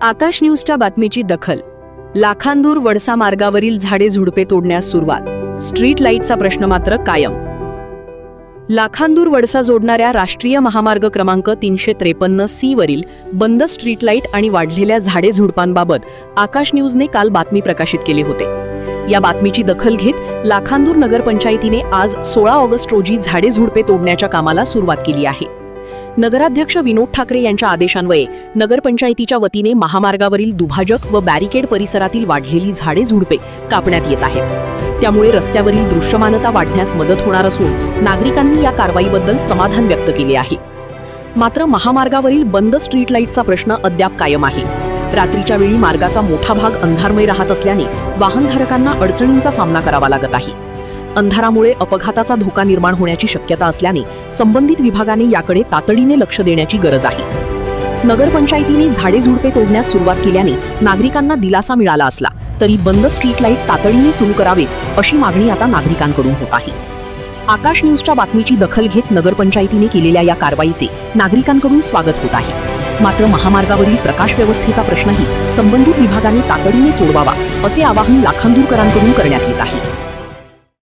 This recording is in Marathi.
आकाश न्यूजच्या बातमीची दखल. लाखांदूर वडसा मार्गावरील झाडे झुडपे तोडण्यास सुरुवात. स्ट्रीट लाईटचा प्रश्न मात्र कायम. लाखांदूर वडसा जोडणाऱ्या राष्ट्रीय महामार्ग क्रमांक 353C वरील बंद स्ट्रीट लाईट आणि वाढलेल्या झाडे झुडपांबाबत आकाश न्यूजने काल बातमी प्रकाशित केली होते. या बातमीची दखल घेत लाखांदूर नगरपंचायतीने आज 16 ऑगस्ट रोजी झाडे झुडपे तोडण्याच्या कामाला सुरुवात केली आहे. नगराध्यक्ष विनोद ठाकरे यांच्या आदेशान्वये नगरपंचायतीच्या वतीने महामार्गावरील दुभाजक व बॅरिकेड परिसरातील वाढलेली झाडे झुडपे कापण्यात येत आहेत. त्यामुळे रस्त्यावरील दृश्यमानता वाढण्यास मदत होणार असून नागरिकांनी या कारवाईबद्दल समाधान व्यक्त केले आहे. मात्र महामार्गावरील बंद स्ट्रीट लाईटचा प्रश्न अद्याप कायम आहे. रात्रीच्या वेळी मार्गाचा मोठा भाग अंधारमय राहत असल्याने वाहनधारकांना अडचणींचा सामना करावा लागत आहे. अंधारामुळे अपघाताचा धोका निर्माण होण्याची शक्यता असल्याने संबंधित विभागाने याकडे तातडीने लक्ष देण्याची गरज आहे. नगरपंचायतीने झाडे झुडपे तोडण्यास सुरुवात केल्याने नागरिकांना दिलासा मिळाला असला तरी बंद स्ट्रीट लाईट तातडीने सुरू करावेत अशी मागणी आता नागरिकांकडून होत आहे. आकाश न्यूजच्या बातमीची दखल घेत नगरपंचायतीने केलेल्या या कारवाईचे नागरिकांकडून स्वागत होत आहे. मात्र महामार्गावरील प्रकाश व्यवस्थेचा प्रश्नही संबंधित विभागाने तातडीने सोडवावा असे आवाहन लाखांदूरकरांकडून करण्यात येत आहे.